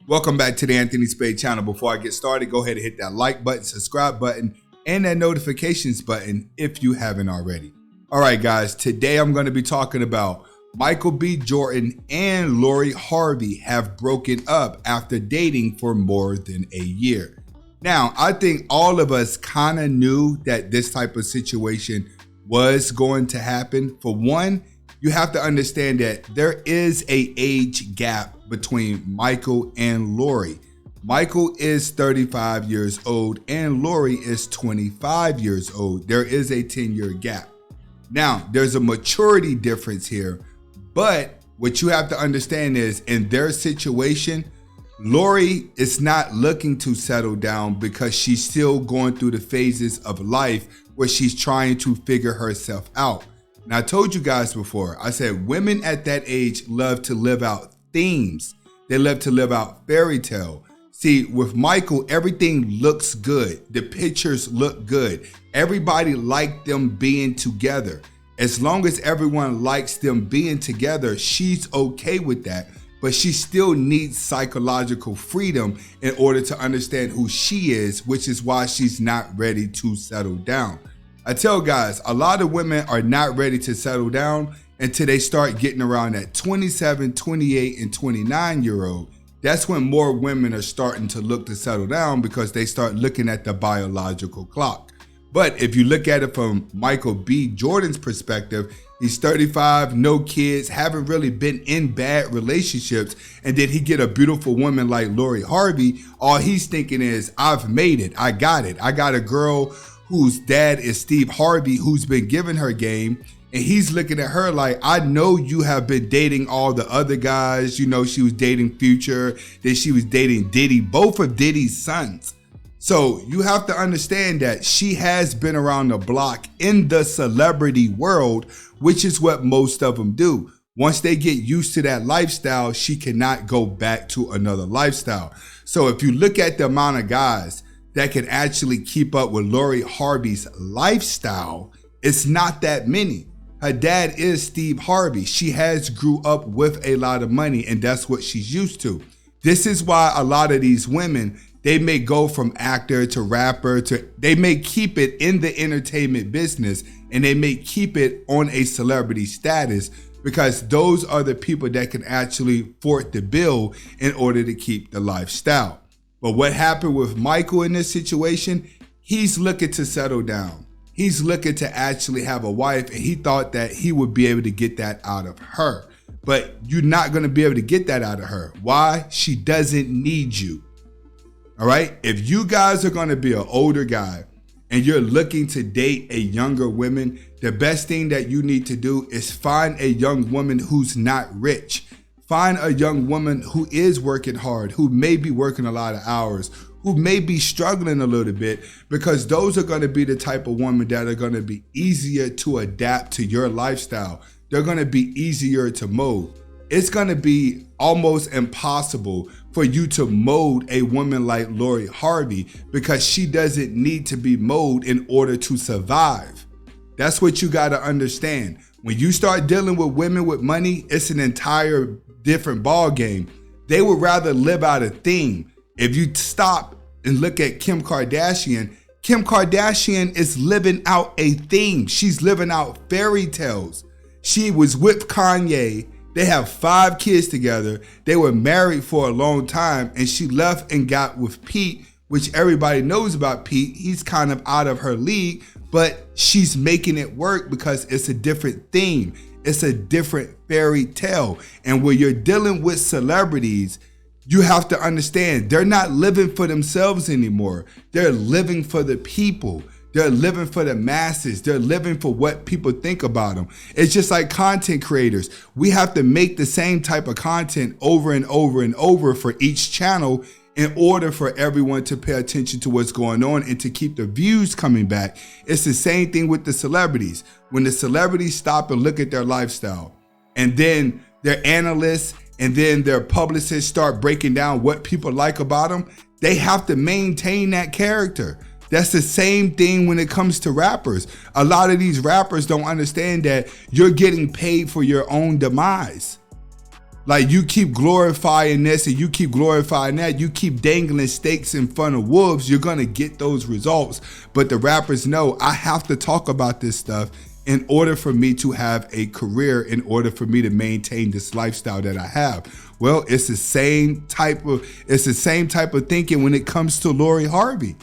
Welcome back to the Anthony Spade channel. Before I get started, go ahead and hit that like button, subscribe button, and that notifications button if you haven't already. All right, guys, today I'm going to be talking about Michael B. Jordan and Lori Harvey have broken up after dating for more than a year. Now, I think all of us kind of knew that this type of situation was going to happen. For one, you have to understand that there is an age gap between Michael and Lori. Michael is 35 years old and Lori is 25 years old. There is a 10-year gap. Now, there's a maturity difference here, but what you have to understand is in their situation, Lori is not looking to settle down because she's still going through the phases of life where she's trying to figure herself out. Now, I told you guys before, I said women at that age love to live out themes. They love to live out fairy tale. See, with Michael, everything looks good. The pictures look good. Everybody liked them being together. As long as everyone likes them being together, she's okay with that. But she still needs psychological freedom in order to understand who she is, which is why she's not ready to settle down. I tell guys, a lot of women are not ready to settle down until they start getting around that 27, 28, and 29-year-old. That's when more women are starting to look to settle down because they start looking at the biological clock. But if you look at it from Michael B. Jordan's perspective, he's 35, no kids, haven't really been in bad relationships, and then he get a beautiful woman like Lori Harvey. All he's thinking is, I've made it. I got it. I got a girl whose dad is Steve Harvey, who's been giving her game. And he's looking at her like, I know you have been dating all the other guys. You know, she was dating Future, then she was dating Diddy, both of Diddy's sons. So you have to understand that she has been around the block in the celebrity world, which is what most of them do. Once they get used to that lifestyle, she cannot go back to another lifestyle. So if you look at the amount of guys that can actually keep up with Lori Harvey's lifestyle, it's not that many. Her dad is Steve Harvey. She has grew up with a lot of money, and that's what she's used to. This is why a lot of these women, they may go from actor to rapper they may keep it in the entertainment business, and they may keep it on a celebrity status because those are the people that can actually foot the bill in order to keep the lifestyle. But what happened with Michael in this situation, he's looking to settle down. He's looking to actually have a wife, and he thought that he would be able to get that out of her. But you're not going to be able to get that out of her. Why? She doesn't need you. All right? If you guys are going to be an older guy and you're looking to date a younger woman, the best thing that you need to do is find a young woman who's not rich. Find a young woman who is working hard, who may be working a lot of hours, who may be struggling a little bit, because those are going to be the type of women that are going to be easier to adapt to your lifestyle. They're going to be easier to mold. It's going to be almost impossible for you to mold a woman like Lori Harvey because she doesn't need to be molded in order to survive. That's what you got to understand. When you start dealing with women with money, it's an entire different ball game. They would rather live out a theme. If you stop and look at Kim Kardashian is living out a theme. She's living out fairy tales. She was with Kanye. They have 5 kids together. They were married for a long time, and she left and got with Pete, which everybody knows about Pete. He's kind of out of her league, but she's making it work because it's a different theme. It's a different fairy tale. And when you're dealing with celebrities, you have to understand they're not living for themselves anymore. They're living for the people. They're living for the masses. They're living for what people think about them. It's just like content creators. We have to make the same type of content over and over and over for each channel in order for everyone to pay attention to what's going on and to keep the views coming back. It's the same thing with the celebrities. When the celebrities stop and look at their lifestyle, and then their analysts and then their publicists start breaking down what people like about them, they have to maintain that character. That's the same thing when it comes to rappers. A lot of these rappers don't understand that you're getting paid for your own demise. Like, you keep glorifying this and you keep glorifying that, you keep dangling steaks in front of wolves, you're gonna get those results. But the rappers know, I have to talk about this stuff in order for me to have a career, in order for me to maintain this lifestyle that I have. Well, it's the same type of thinking when it comes to Lori Harvey.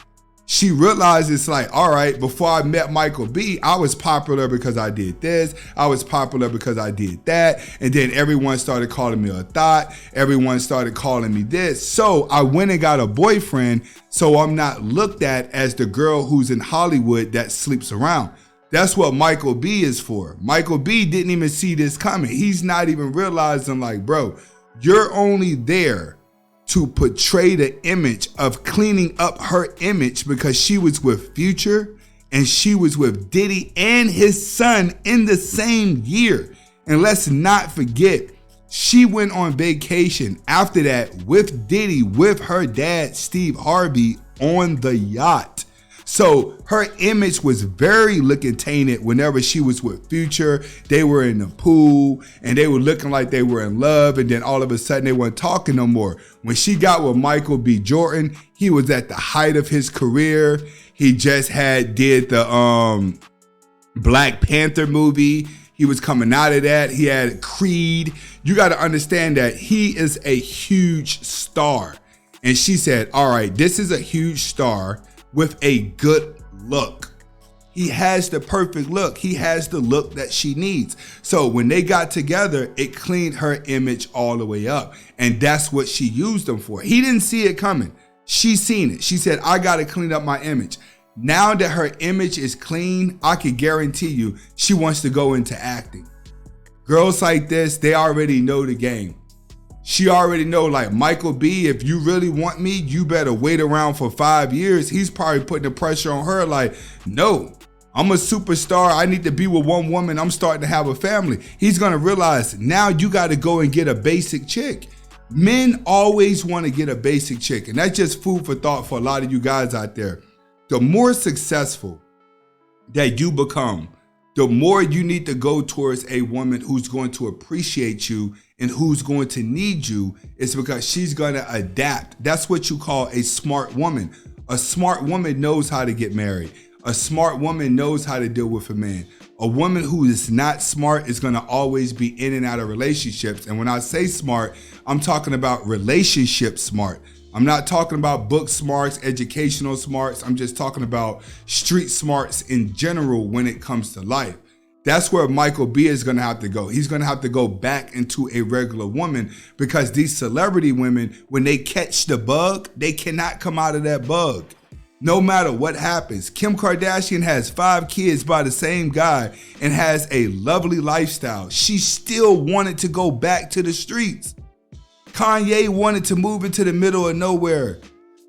She realized it's like, all right, before I met Michael B, I was popular because I did this. I was popular because I did that. And then everyone started calling me a thought. Everyone started calling me this. So I went and got a boyfriend, so I'm not looked at as the girl who's in Hollywood that sleeps around. That's what Michael B is for. Michael B didn't even see this coming. He's not even realizing, like, bro, you're only there to portray the image of cleaning up her image because she was with Future and she was with Diddy and his son in the same year. And let's not forget, she went on vacation after that with Diddy, with her dad, Steve Harvey, on the yacht. So her image was very looking tainted whenever she was with Future. They were in the pool and they were looking like they were in love, and then all of a sudden they weren't talking no more. When she got with Michael B. Jordan, he was at the height of his career. He just did the Black Panther movie. He was coming out of that. He had Creed. You got to understand that he is a huge star. And she said, all right, this is a huge star with a good look. He has the perfect look. He has the look that she needs. So when they got together, it cleaned her image all the way up. And that's what she used him for. He didn't see it coming. She seen it. She said, I got to clean up my image. Now that her image is clean, I can guarantee you she wants to go into acting. Girls like this, they already know the game. She already know, like, Michael B, if you really want me, you better wait around for 5 years. He's probably putting the pressure on her like, no, I'm a superstar. I need to be with one woman. I'm starting to have a family. He's going to realize now you got to go and get a basic chick. Men always want to get a basic chick. And that's just food for thought for a lot of you guys out there. The more successful that you become, the more you need to go towards a woman who's going to appreciate you and who's going to need you. It's because she's going to adapt. That's what you call a smart woman. A smart woman knows how to get married. A smart woman knows how to deal with a man. A woman who is not smart is going to always be in and out of relationships. And when I say smart, I'm talking about relationship smart. I'm not talking about book smarts, educational smarts. I'm just talking about street smarts in general when it comes to life. That's where Michael B is going to have to go. He's going to have to go back into a regular woman because these celebrity women, when they catch the bug, they cannot come out of that bug. No matter what happens. Kim Kardashian has 5 kids by the same guy and has a lovely lifestyle. She still wanted to go back to the streets. Kanye wanted to move into the middle of nowhere.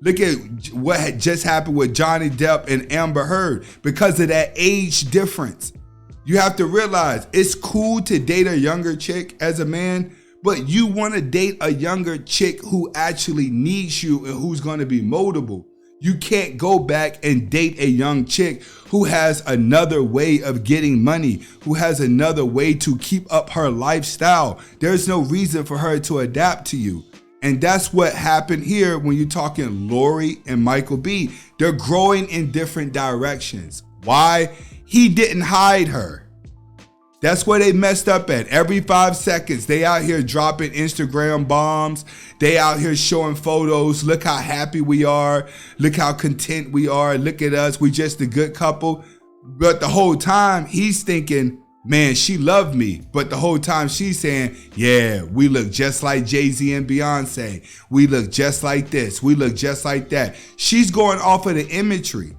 Look at what had just happened with Johnny Depp and Amber Heard because of that age difference. You have to realize it's cool to date a younger chick as a man, but you want to date a younger chick who actually needs you and who's going to be moldable. You can't go back and date a young chick who has another way of getting money, who has another way to keep up her lifestyle. There's no reason for her to adapt to you. And that's what happened here when you're talking Lori and Michael B. They're growing in different directions. Why? He didn't hide her. That's where they messed up at. Every 5 seconds, they out here dropping Instagram bombs. They out here showing photos. Look how happy we are. Look how content we are. Look at us. We just a good couple. But the whole time, he's thinking, man, she loved me. But the whole time she's saying, yeah, we look just like Jay-Z and Beyonce. We look just like this. We look just like that. She's going off of the imagery.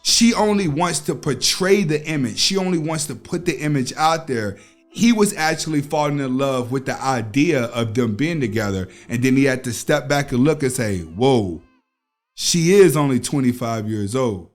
She only wants to portray the image. She only wants to put the image out there. He was actually falling in love with the idea of them being together. And then he had to step back and look and say, whoa, she is only 25 years old,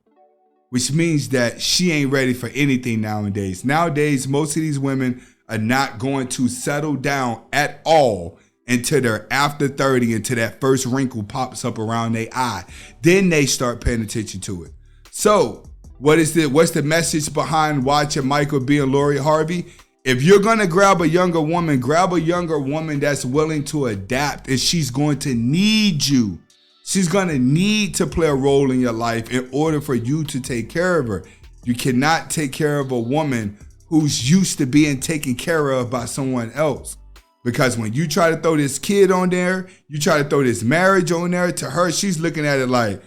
which means that she ain't ready for anything nowadays. Nowadays, most of these women are not going to settle down at all until they're after 30, until that first wrinkle pops up around their eye. Then they start paying attention to it. So what's the message behind watching Michael B and Lori Harvey? If you're going to grab a younger woman that's willing to adapt, and she's going to need you. She's going to need to play a role in your life in order for you to take care of her. You cannot take care of a woman who's used to being taken care of by someone else. Because when you try to throw this kid on there, you try to throw this marriage on there, to her, she's looking at it like,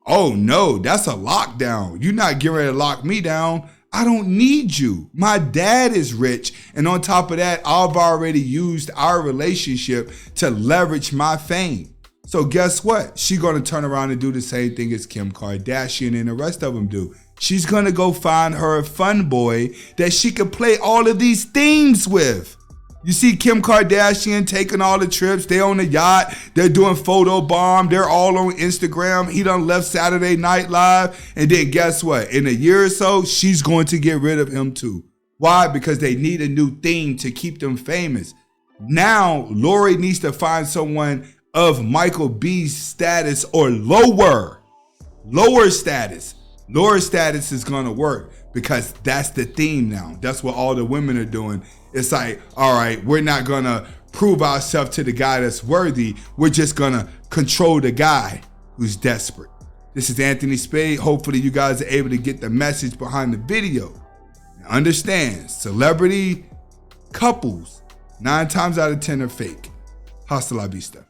oh no, that's a lockdown. You're not getting ready to lock me down. I don't need you. My dad is rich. And on top of that, I've already used our relationship to leverage my fame. So guess what? She's going to turn around and do the same thing as Kim Kardashian and the rest of them do. She's going to go find her a fun boy that she can play all of these themes with. You see Kim Kardashian taking all the trips. They on the yacht. They're doing photo bomb. They're all on Instagram. He done left Saturday Night Live. And then guess what? In a year or so, she's going to get rid of him too. Why? Because they need a new theme to keep them famous. Now, Lori needs to find someone of Michael B's status or lower status. Lower status is going to work because that's the theme now. That's what all the women are doing. It's like, all right, we're not going to prove ourselves to the guy that's worthy. We're just going to control the guy who's desperate. This is Anthony Spade. Hopefully you guys are able to get the message behind the video. Understand, celebrity couples, 9 times out of 10 are fake. Hasta la vista.